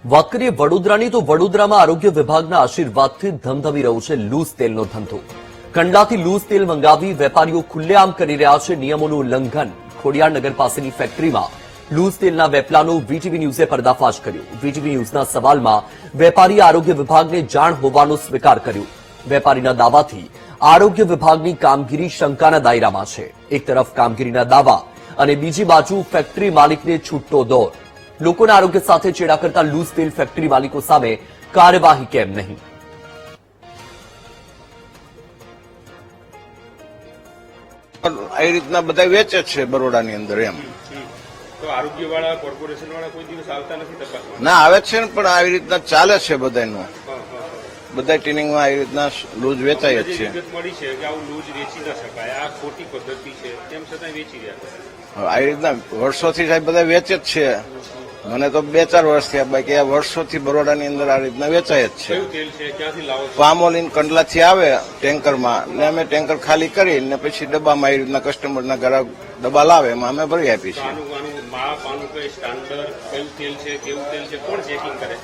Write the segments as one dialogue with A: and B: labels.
A: વાત કરીએ વડોદરાની તો વડોદરામાં આરોગ્ય વિભાગના આશીર્વાદથી ધમધમી રહ્યો છે લૂઝ તેલનો ધંધો। કંડલાથી લૂઝ તેલ મંગાવી વેપારીઓ ખુલ્લેઆમ કરી રહ્યા છે નિયમોનું ઉલ્લંઘન। ખોડિયારનગર પાસેની ફેક્ટરીમાં લૂઝ તેલના વેપલાનો વીટીવી ન્યૂઝે પર્દાફાશ કર્યો। વીટીવી ન્યૂઝના સવાલમાં વેપારીએ આરોગ્ય વિભાગને જાણ હોવાનો સ્વીકાર કર્યો। વેપારીના દાવાથી આરોગ્ય વિભાગની કામગીરી શંકાના દાયરામાં છે। એક તરફ કામગીરીના દાવા અને બીજી બાજુ ફેક્ટરી માલિકને છૂટતો દોર। લોકોના આરોગ્ય સાથે ચેડા કરતા લૂઝ તેલ ફેક્ટરી માલિકો સામે કાર્યવાહી કેમ નહીં?
B: આ રીતના બધા વેચે છે બરોડાની અંદર એમ।
C: તો આરોગ્યવાળા કોર્પોરેશનવાળા કોઈ દિવસ આવતા નથી તપાસવા?
B: ના આવે છે ને, પણ આવી રીતના ચાલે છે બધાનું। બધા ટ્રેનિંગમાં આવી રીતના લૂઝ વેચાય જ છે।
C: વિગત મળી છે કે આવું લૂઝ વેચી ન શકાય, આ ખોટી પદ્ધતિ છે, તેમ છતાં વેચી રહ્યા છે।
B: આવી રીતના વર્ષોથી સાહેબ બધા વેચે જ છે। મને તો 2-4 વર્ષ થયા, બાકી આ વર્ષોથી બરોડાની અંદર આ રીતના વેચાય જ છે।
C: કયું તેલ છે, ક્યાંથી લાવો છો?
B: પામોલીન કંડલાથી આવે ટેન્કરમાં, ને અમે ટેન્કર ખાલી કરીને પછી ડબ્બામાં આવી રીતના કસ્ટમરના ગ્રાહક ડબ્બા લાવે એમાં અમે ભરી આપીએ છીએ।
C: આનું માપ, આનું કઈ સ્ટાન્ડર્ડ, કયું તેલ છે, કેવું તેલ છે, કોણ ચેકિંગ કરે?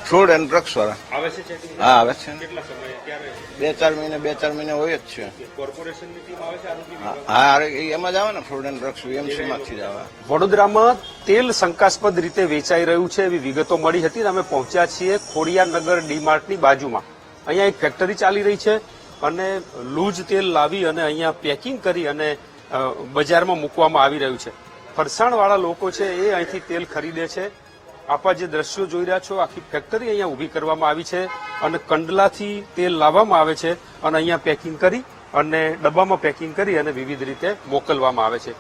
B: ફૂડ એન્ડ ડ્રગ્સ વાળા
C: આવે છે ચેકિંગ?
B: હા આવે છે ને,
C: કેટલા સમય, ક્યારે?
B: 2-4 મહિને હોય જ છે।
C: કોર્પોરેશનની ટીમ આવે છે આરોગ્ય વિભાગ?
B: હા એમાં જ આવે ને, ફૂડ એન્ડ ડ્રગ્સ વીએમસી માંથી જ આવે।
D: વડોદરામાં તેલ શંકાસ્પદ રીતે વેચાઈ રહ્યું છે એવી વિગતો મળી હતી। અમે પહોંચ્યા છીએ ખોડિયારનગર ડીમાર્ટની બાજુમાં। અહીંયા એક ફેક્ટરી ચાલી રહી છે અને લૂઝ તેલ લાવી અને અહીંયા પેકિંગ કરી અને બજારમાં મૂકવામાં આવી રહ્યું છે। ફરસાણવાળા લોકો છે એ અહીંથી તેલ ખરીદે છે। આપ જે દ્રશ્યો જોઈ રહ્યા છો, આખી ફેક્ટરી અહીંયા ઉભી કરવામાં આવી છે અને કંડલાથી તેલ લાવવામાં આવે છે અને અહીંયા પેકિંગ કરી અને ડબ્બામાં પેકિંગ કરી અને વિવિધ રીતે મોકલવામાં આવે છે।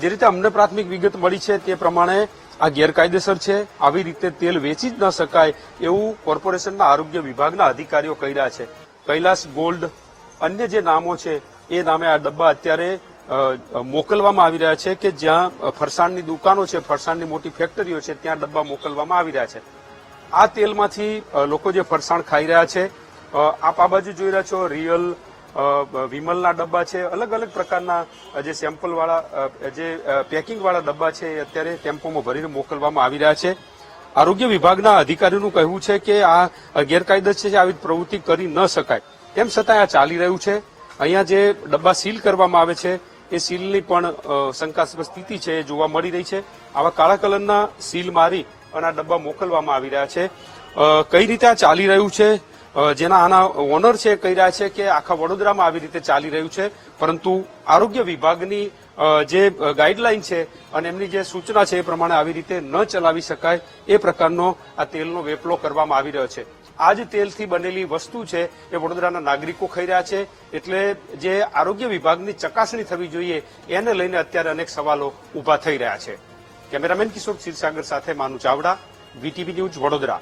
D: જે રીતે અમને પ્રાથમિક વિગત મળી છે તે પ્રમાણે આ ગેરકાયદેસર છે। આવી રીતે તેલ વેચી જ ન શકાય એવું કોર્પોરેશનના આરોગ્ય વિભાગના અધિકારીઓ કહી રહ્યા છે। કૈલાસ ગોલ્ડ અન્ય જે નામો છે એ નામે આ ડબ્બા અત્યારે મોકલવામાં આવી રહ્યા છે કે જ્યાં ફરસાણની દુકાનો છે, ફરસાણની મોટી ફેક્ટરીઓ છે, ત્યાં ડબ્બા મોકલવામાં આવી રહ્યા છે। આ તેલમાંથી લોકો જે ફરસાણ ખાઈ રહ્યા છે, આપ આ બાજુ જોઈ રહ્યા છો રિયલ, વિમલના ડબ્બા છે, અલગ અલગ પ્રકારના જે સેમ્પલ વાળા જે પેકિંગ વાળા ડબ્બા છે એ અત્યારે ટેમ્પોમાં ભરીને મોકલવામાં આવી રહ્યા છે। આરોગ્ય વિભાગના અધિકારીઓનું કહેવું છે કે આ ગેરકાયદેસર છે, આવી પ્રવૃત્તિ કરી ન શકાય, તેમ છતાં આ ચાલી રહ્યું છે। અહીંયા જે ડબ્બા સીલ કરવામાં આવે છે એ સીલની પણ શંકાસ્પદ સ્થિતિ છે એ જોવા મળી રહી છે। આવા કાળા કલરના સીલ મારી અને આ ડબ્બા મોકલવામાં આવી રહ્યા છે। કઈ રીતે આ ચાલી રહ્યું છે, જેના આના ઓનર છે કહી રહ્યા છે કે આખા વડોદરામાં આવી રીતે ચાલી રહ્યું છે, પરંતુ આરોગ્ય વિભાગની જે ગાઈડલાઈન છે અને એમની જે સૂચના છે એ પ્રમાણે આવી રીતે ન ચલાવી શકાય એ પ્રકારનો આ તેલનો વેપલો કરવામાં આવી રહ્યો છે। આ જ તેલથી બનેલી વસ્તુ છે એ વડોદરાના નાગરિકો ખાઈ રહ્યા છે, એટલે જે આરોગ્ય વિભાગની ચકાસણી થવી જોઈએ એને લઈને અત્યારે અનેક સવાલો ઉભા થઈ રહ્યા છે। કેમેરામેન કિશોર ક્ષીરસાગર સાથે માનુ ચાવડા, વીટીવી ન્યૂઝ, વડોદરા।